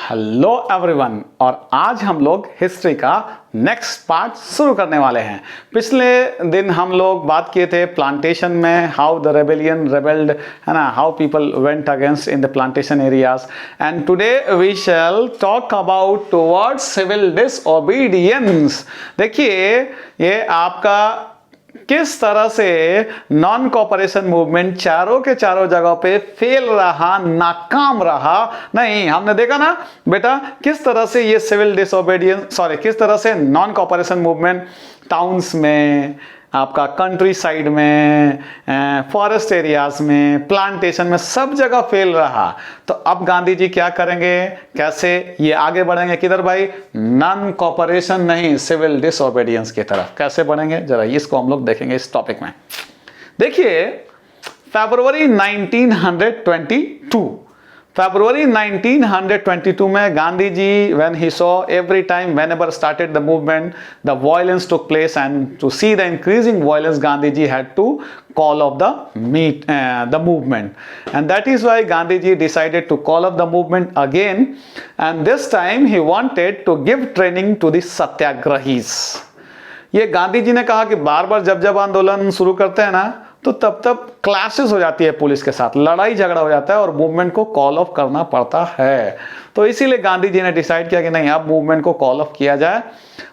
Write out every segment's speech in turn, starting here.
Hello everyone, और आज हम लोग हिस्ट्री का नेक्स्ट पार्ट शुरू करने वाले हैं। पिछले दिन हम लोग बात किए थे प्लांटेशन में, हाउ द रेबेलियन रेबेल्ड, है ना, how people went against in the plantation areas. And today we shall talk about towards civil disobedience. देखिए, ये आपका किस तरह से नॉन कॉपरेशन मूवमेंट चारों के चारों जगहों पे फेल रहा, नाकाम रहा। नहीं, हमने देखा ना बेटा किस तरह से ये सिविल डिसोबीडियंस किस तरह से नॉन कॉपरेशन मूवमेंट टाउन्स में, आपका कंट्री साइड में, फॉरेस्ट एरियाज में, प्लांटेशन में, सब जगह फेल रहा। तो अब गांधी जी क्या करेंगे, कैसे ये आगे बढ़ेंगे, किधर भाई, नॉन कॉपरेशन नहीं, सिविल डिसओबीडियंस की तरफ कैसे बढ़ेंगे, जरा इसको हम लोग देखेंगे इस टॉपिक में। देखिए, फरवरी 1922 में Gandhi ji, when he saw every time whenever started the movement the violence took place, and to see the increasing violence Gandhi ji had to call off the movement, and that is why Gandhi ji decided to call off the movement again, and this time he wanted to give training to the satyagrahis। ये गांधी जी ने कहा कि बार बार जब जब आंदोलन शुरू करते हैं ना, तो तब तब क्लैशेस हो जाती है पुलिस के साथ, लड़ाई झगड़ा हो जाता है और मूवमेंट को कॉल ऑफ करना पड़ता है। तो इसीलिए गांधी जी ने डिसाइड किया कि नहीं, अब मूवमेंट को कॉल ऑफ किया जाए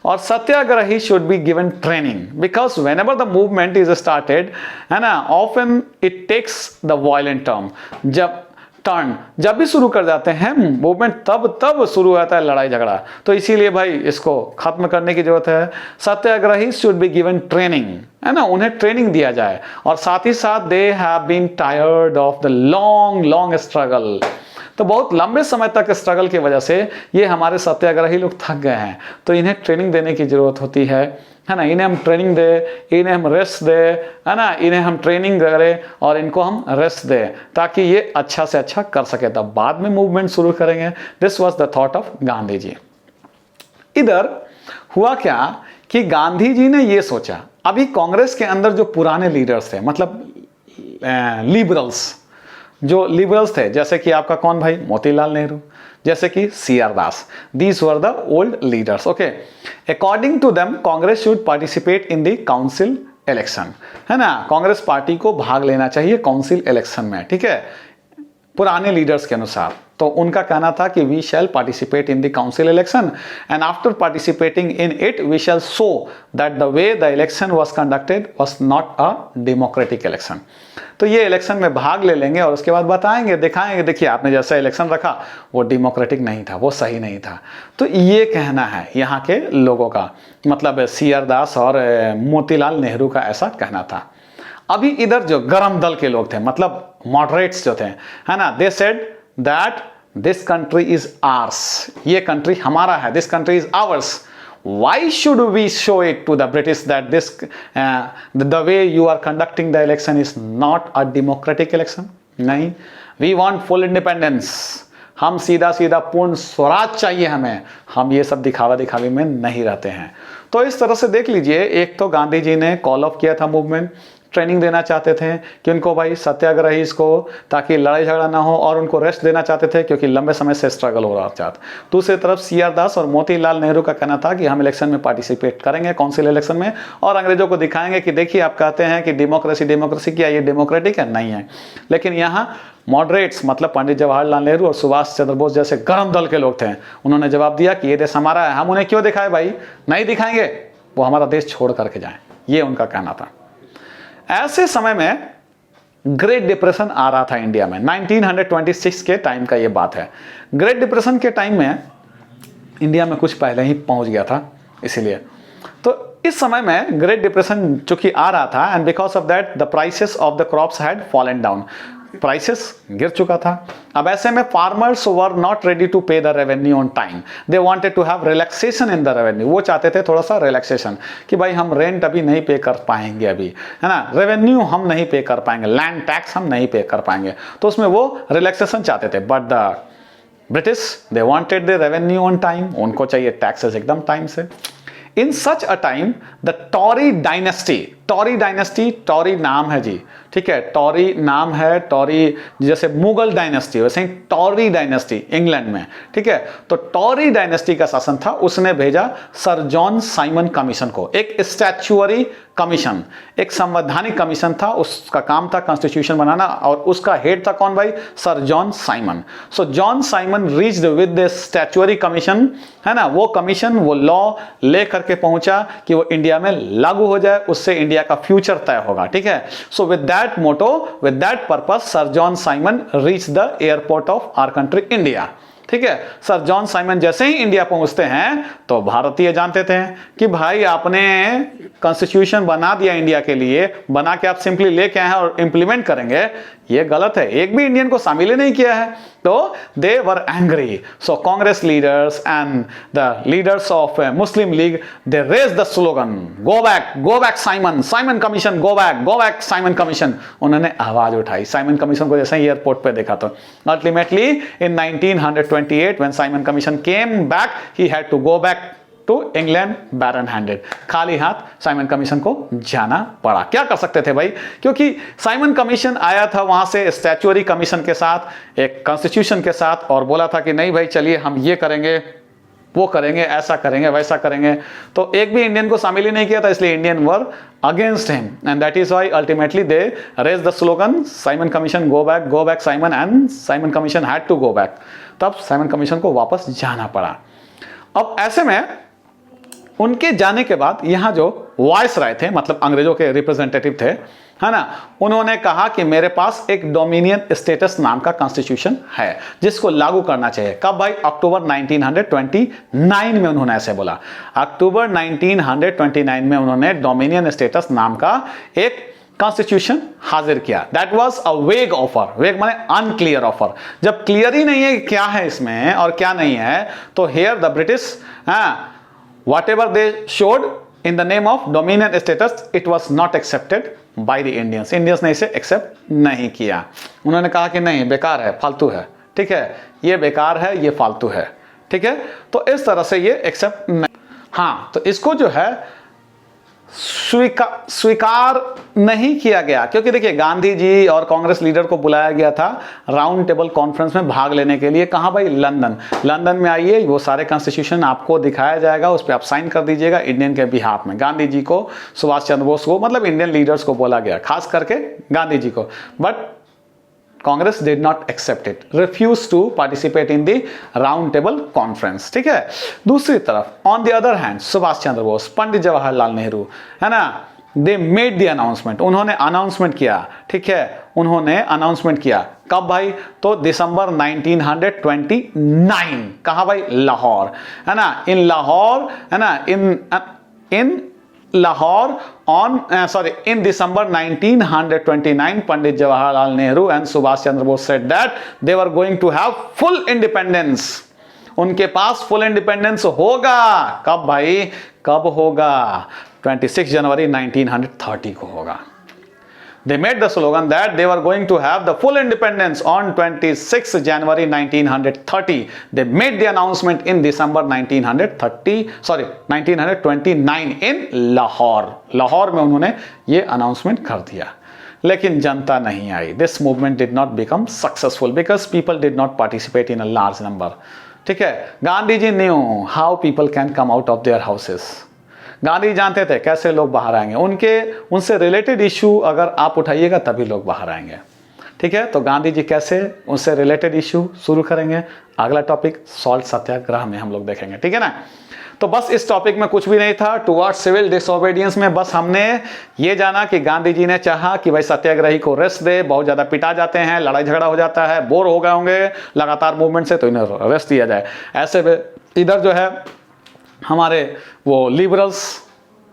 और सत्याग्रही should be given training, because whenever the movement is started, है ना, often it takes the violent जब भी शुरू कर जाते हैं मूवमेंट, तब शुरू होता है लड़ाई झगड़ा। तो इसीलिए भाई इसको खत्म करने की जरूरत है। सत्याग्रही शुड बी गिवन ट्रेनिंग, है ना, उन्हें ट्रेनिंग दिया जाए। और साथ ही साथ they have been tired of the long struggle. तो बहुत लंबे समय तक स्ट्रगल की वजह से ये हमारे सत्याग्रही लोग थक गए हैं, तो इन्हें ट्रेनिंग देने की जरूरत होती है ना। इन्हें हम ट्रेनिंग दे, इन्हें हम रेस्ट दे, है ना, इन्हें हम ट्रेनिंग करें और इनको हम रेस्ट दे, ताकि ये अच्छा से अच्छा कर सके, तब बाद में मूवमेंट शुरू करेंगे। This was the thought of Gandhi ji. इधर हुआ क्या कि गांधी जी ने ये सोचा, अभी कांग्रेस के अंदर जो पुराने लीडर्स थे, मतलब जो लिबरल्स थे, जैसे कि आपका कौन भाई, मोतीलाल नेहरू, जैसे कि CR Das, these were the old leaders. Okay, according to them Congress should participate in the council election, है ना, कांग्रेस पार्टी को भाग लेना चाहिए काउंसिल इलेक्शन में, ठीक है, पुराने लीडर्स के अनुसार। तो उनका कहना था कि we shall participate in the council election and after participating in it we shall show that the way the election was conducted was not a democratic election. तो ये इलेक्शन में भाग ले लेंगे और उसके बाद बताएंगे, दिखाएंगे, देखिए आपने जैसा इलेक्शन रखा वो डेमोक्रेटिक नहीं था, वो सही नहीं था। तो ये कहना है यहाँ के लोगों का, मतलब CR दास और मोतीलाल नेहरू का ऐसा कहना था। अभी इधर जो गरम दल के लोग थे, मतलब मॉडरेट्स जो थे, है ना, they said that this country is ours, ये कंट्री हमारा है, this country is ours. Why should we show it to the British that this the way you are conducting the election is not a democratic election? नहीं, we want full independence, हम सीधा पूर्ण स्वराज चाहिए हमें, हम ये सब दिखावा दिखावी में नहीं रहते हैं। तो इस तरह से देख लीजिए, एक तो गांधी जी ने कॉल ऑफ किया था मूवमेंट, ट्रेनिंग देना चाहते थे कि उनको भाई सत्याग्रही इसको, ताकि लड़ाई झगड़ा ना हो, और उनको रेस्ट देना चाहते थे क्योंकि लंबे समय से स्ट्रगल हो रहा था। दूसरी तरफ CR दास और मोतीलाल नेहरू का कहना था कि हम इलेक्शन में पार्टिसिपेट करेंगे, काउंसिल इलेक्शन में, और अंग्रेजों को दिखाएंगे कि देखिए आप कहते हैं कि डेमोक्रेसी क्या ये डेमोक्रेटिक है, नहीं है। लेकिन यहाँ मॉडरेट्स, मतलब पंडित जवाहरलाल नेहरू और सुभाष चंद्र बोस जैसे गरम दल के लोग थे, उन्होंने जवाब दिया कि ये देश हमारा है, हम उन्हें क्यों दिखाए भाई, नहीं दिखाएंगे, वो हमारा देश छोड़ करके जाए, ये उनका कहना था। ऐसे समय में ग्रेट डिप्रेशन आ रहा था इंडिया में, 1926 के टाइम का ये बात है। ग्रेट डिप्रेशन के टाइम में इंडिया में कुछ पहले ही पहुंच गया था, इसीलिए तो इस समय में ग्रेट डिप्रेशन चूंकि आ रहा था, and because of that the prices of the crops had fallen down, prices गिर चुका था। अब ऐसे में farmers were not ready to pay the revenue on time, they wanted to have relaxation in the revenue, वो चाहते थे थोड़ा सा रिलैक्सेशन कि भाई हम रेंट अभी नहीं पे कर पाएंगे, अभी, है ना, रेवेन्यू हम नहीं पे कर पाएंगे, लैंड टैक्स हम नहीं पे कर पाएंगे, तो उसमें वो रिलैक्सेशन चाहते थे। But the British they wanted the revenue on time, उनको चाहिए टैक्सेस एकदम टाइम से। In such a time, the Tory dynasty, Tory नाम है जी, ठीक है, टॉरी नाम है, टॉरी जैसे मुगल डायनेस्टी वैसे ही टॉरी डायनेस्टी इंग्लैंड में, ठीक है। तो टॉरी डायनेस्टी का शासन था, उसने भेजा सर जॉन साइमन कमीशन को, एक स्टैच्यूअरी कमीशन, एक संवैधानिक कमीशन था, उसका काम था कॉन्स्टिट्यूशन बनाना, और उसका हेड था कौन भाई, sir John Simon. So John Simon reached with the statutory commission, है ना, वो कमीशन वो लॉ ले करके पहुंचा कि वो इंडिया में लागू हो जाए, उससे इंडिया का फ्यूचर तय होगा, ठीक है। So with that motto, with that purpose sir John Simon reach the airport of our country India, ठीक है। सर जॉन साइमन जैसे ही इंडिया पहुंचते हैं तो भारतीय जानते थे कि भाई आपने कॉन्स्टिट्यूशन बना दिया इंडिया के लिए, बना के आप सिंपली लेके आए हैं और इंप्लीमेंट करेंगे, ये गलत है, एक भी इंडियन को शामिल ही नहीं किया है। तो they were angry, so Congress leaders and the leaders of Muslim League they raise the slogan go back Simon, Simon commission, go back Simon commission. उन्होंने आवाज उठाई साइमन कमीशन को, जैसे ही एयरपोर्ट पे देखा तो ultimately in 1928 when Simon Commission came back, he had to go back to England barren handed, खाली हाथ साइमन कमीशन को जाना पड़ा। क्या कर सकते थे भाई, क्योंकि साइमन कमीशन आया था वहां से स्टैच्यूअरी कमीशन के साथ, एक कॉन्स्टिट्यूशन के साथ, और बोला था कि नहीं भाई चलिए हम ये करेंगे वो करेंगे, ऐसा करेंगे वैसा करेंगे। तो एक भी इंडियन को शामिल ही नहीं किया था, इसलिए Indian were against him, and that is why ultimately they raise the slogan Simon commission go back Simon, and Simon commission had to go back. तब साइमन कमीशन को वापस जाना पड़ा। अब ऐसे में उनके जाने के बाद यहां जो वायसराय थे, मतलब अंग्रेजों के रिप्रेजेंटेटिव थे, है ना, उन्होंने कहा कि मेरे पास एक डोमिनियन स्टेटस नाम का कॉन्स्टिट्यूशन है जिसको लागू करना चाहिए। कब भाई, अक्टूबर 1929 में उन्होंने ऐसे बोला। अक्टूबर 1929 में उन्होंने डोमिनियन स्टेटस नाम का एक कॉन्स्टिट्यूशन हाजिर किया। दैट वाज अ वेग ऑफर, वेग माने अनक्लियर ऑफर। जब क्लियर ही नहीं है क्या है इसमें और क्या नहीं है, तो here the British whatever they showed in the name of dominion status, it was not accepted by the Indians. Indians ने इसे एक्सेप्ट नहीं किया। उन्होंने कहा कि नहीं, बेकार है, फालतू है, ठीक है, ये बेकार है, ये फालतू है, ठीक है। तो इस तरह से ये एक्सेप्ट नहीं, हाँ, तो इसको जो है स्वीकार नहीं किया गया, क्योंकि देखिए गांधी जी और कांग्रेस लीडर को बुलाया गया था राउंड टेबल कॉन्फ्रेंस में भाग लेने के लिए। कहां भाई, लंदन में आइए, वो सारे कॉन्स्टिट्यूशन आपको दिखाया जाएगा, उस पर आप साइन कर दीजिएगा इंडियन के बिहाफ में। गांधी जी को, सुभाष चंद्र बोस को, मतलब इंडियन लीडर्स को बोला गया, खास करके गांधी जी को। But Congress did not accept it, refuse to participate in the round table conference, ठीक है। दूसरी तरफ on the other hand Subhash Chandra Bose, Pandit Jawaharlal Nehru, है ना, दे मेड द अनाउंसमेंट, उन्होंने अनाउंसमेंट किया, ठीक है, उन्होंने अनाउंसमेंट किया। कब भाई, तो दिसंबर 1929। कहा भाई, लाहौर, है ना, इन लाहौर, है ना, इन Lahore on in December 1929, Pandit Jawaharlal Nehru and Subhash Chandra Bose said that they were going to have full independence. उनके पास फुल इंडिपेंडेंस होगा। कब भाई, कब होगा, 26 जनवरी 1930 को होगा। They made the slogan that they were going to have the full independence on 26 January 1930. They made the announcement in December 1929 in Lahore. Lahore में उन्होंने ये अनाउंसमेंट कर दिया, लेकिन जनता नहीं आई। This movement did not become successful because people did not participate in a large number. ठीक है, Gandhi ji knew how people can come out of their houses. Gandhi जानते थे कैसे लोग बाहर आएंगे, उनसे रिलेटेड इशू अगर आप उठाइएगा तभी लोग बाहर आएंगे, ठीक है। तो गांधी जी कैसे उनसे रिलेटेड इशू शुरू करेंगे, अगला टॉपिक सॉल्ट सत्याग्रह में हम लोग देखेंगे, ठीक है ना। तो बस इस टॉपिक में कुछ भी नहीं था टुवर्ड्स सिविल डिसओबीडियंस में, बस हमने ये जाना कि गांधी जी ने चाहा कि भाई सत्याग्रही को रेस्ट दे, बहुत ज्यादा पिटा जाते हैं, लड़ाई झगड़ा हो जाता है, बोर हो गए होंगे लगातार मूवमेंट से, तो इन्हें रेस्ट दिया जाए। ऐसे में इधर जो है हमारे वो लिबरल्स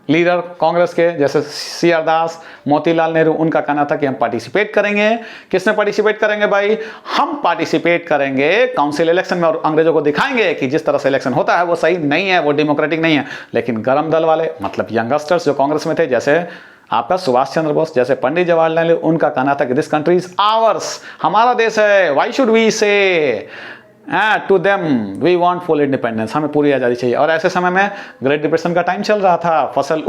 लीडर कांग्रेस के जैसे सीआर दास, मोतीलाल नेहरू, उनका कहना था कि हम पार्टिसिपेट करेंगे। किसमें पार्टिसिपेट करेंगे भाई, हम पार्टिसिपेट करेंगे काउंसिल इलेक्शन में, और अंग्रेजों को दिखाएंगे कि जिस तरह से इलेक्शन होता है वो सही नहीं है, वो डेमोक्रेटिक नहीं है। लेकिन गरम दल वाले, मतलब यंगस्टर्स जो कांग्रेस में थे, जैसे आपका सुभाष चंद्र बोस, जैसे पंडित जवाहरलाल नेहरू, उनका कहना था कि दिस कंट्री इज आवर्स, हमारा देश है, why should we say to them we want full independence, हमें पूरी आज़ादी चाहिए। और ऐसे समय में ग्रेट डिप्रेशन का टाइम चल रहा था, फसल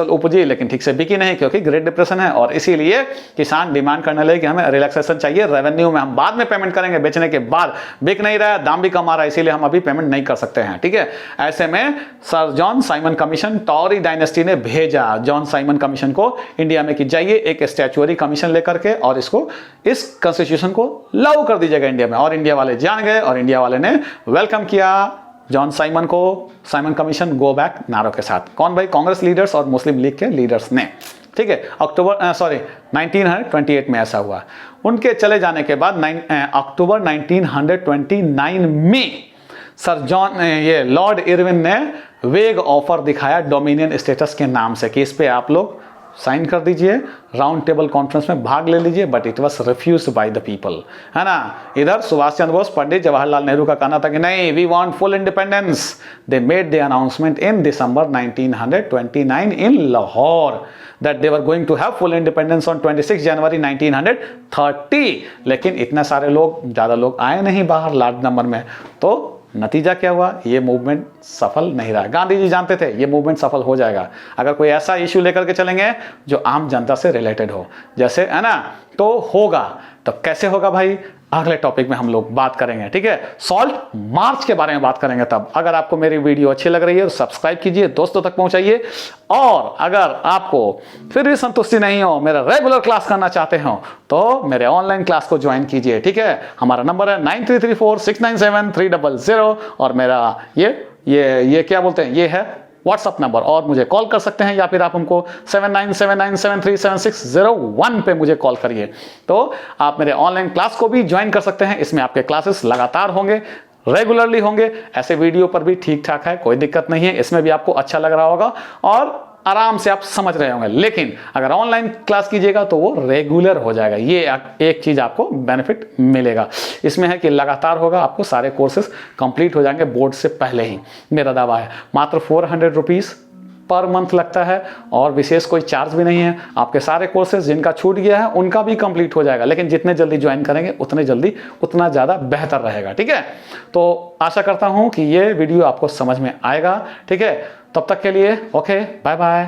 उपजी लेकिन ठीक से बिकी नहीं क्योंकि ग्रेट डिप्रेशन है, और इसीलिए किसान डिमांड करने लगे कि हमें रिलैक्सेशन चाहिए, रेवेन्यू में हम बाद में पेमेंट करेंगे, बेचने के बाद बिक नहीं रहा है, दाम भी कम आ रहा है, इसीलिए हम अभी पेमेंट नहीं कर सकते हैं, ठीक है। ऐसे में sir John Simon commission Tory dynasty ने भेजा जॉन साइमन कमीशन को इंडिया में कि जाइए एक स्टैच्यूरी कमीशन लेकर के और इसको इस कॉन्स्टिट्यूशन को लागू कर दीजिएगा इंडिया में। और इंडिया वाले जान गए और इंडिया वाले ने वेलकम किया जॉन साइमन को, साइमन कमीशन गो बैक नारों के साथ। कौन भाई? कांग्रेस लीडर्स और मुस्लिम लीग के लीडर्स ने, ठीक है। 1928 में ऐसा हुआ। उनके चले जाने के बाद अक्टूबर 1929 में ये लॉर्ड इरविन ने वेग ऑफर दिखाया डोमिनियन स्टेटस के नाम से कि इस पे आप लोग साइन कर दीजिए, राउंड टेबल कॉन्फ्रेंस में भाग ले लीजिए, but it was refused by the people, है ना। इधर सुभाष चंद्र बोस, पंडित जवाहरलाल नेहरू का कहना था कि नहीं, we want full independence. They made the announcement in December 1929 in Lahore that they were going to have full independence on 26 जनवरी 1930। लेकिन इतने सारे लोग, ज़्यादा लोग आए नहीं बाहर लार्ज नंबर में, तो नतीजा क्या हुआ? ये मूवमेंट सफल नहीं रहा। गांधी जी जानते थे ये मूवमेंट सफल हो जाएगा अगर कोई ऐसा इश्यू लेकर के चलेंगे जो आम जनता से रिलेटेड हो, जैसे, है ना, तो होगा। तो कैसे होगा भाई? अगले टॉपिक में हम लोग बात करेंगे, ठीक है। सॉल्ट मार्च के बारे में बात करेंगे तब। अगर आपको मेरी वीडियो अच्छी लग रही है तो सब्सक्राइब कीजिए, दोस्तों तक पहुंचाइए, और अगर आपको फिर भी संतुष्टि नहीं हो, मेरा रेगुलर क्लास करना चाहते हो, तो मेरे ऑनलाइन क्लास को ज्वाइन कीजिए, ठीक है। हमारा नंबर है 9334697300 और मेरा ये क्या बोलते हैं, ये है व्हाट्सअप नंबर, और मुझे कॉल कर सकते हैं, या फिर आप हमको 7979737601 पे मुझे कॉल करिए। तो आप मेरे ऑनलाइन क्लास को भी ज्वाइन कर सकते हैं। इसमें आपके क्लासेस लगातार होंगे, रेगुलरली होंगे। ऐसे वीडियो पर भी ठीक ठाक है, कोई दिक्कत नहीं है। इसमें भी आपको अच्छा लग रहा होगा और आराम से आप समझ रहे होंगे। लेकिन अगर ऑनलाइन क्लास कीजिएगा तो वो रेगुलर हो जाएगा। ये एक चीज आपको बेनिफिट मिलेगा इसमें है कि लगातार होगा, आपको सारे कोर्सेज कंप्लीट हो जाएंगे बोर्ड से पहले ही, मेरा दावा है। मात्र 400 रुपीज़ पर मंथ लगता है और विशेष कोई चार्ज भी नहीं है। आपके सारे कोर्सेज जिनका छूट गया है उनका भी कंप्लीट हो जाएगा, लेकिन जितने जल्दी ज्वाइन करेंगे उतने जल्दी उतना ज़्यादा बेहतर रहेगा, ठीक है। तो आशा करता हूँ कि ये वीडियो आपको समझ में आएगा, ठीक है। तब तक के लिए ओके, बाय बाय।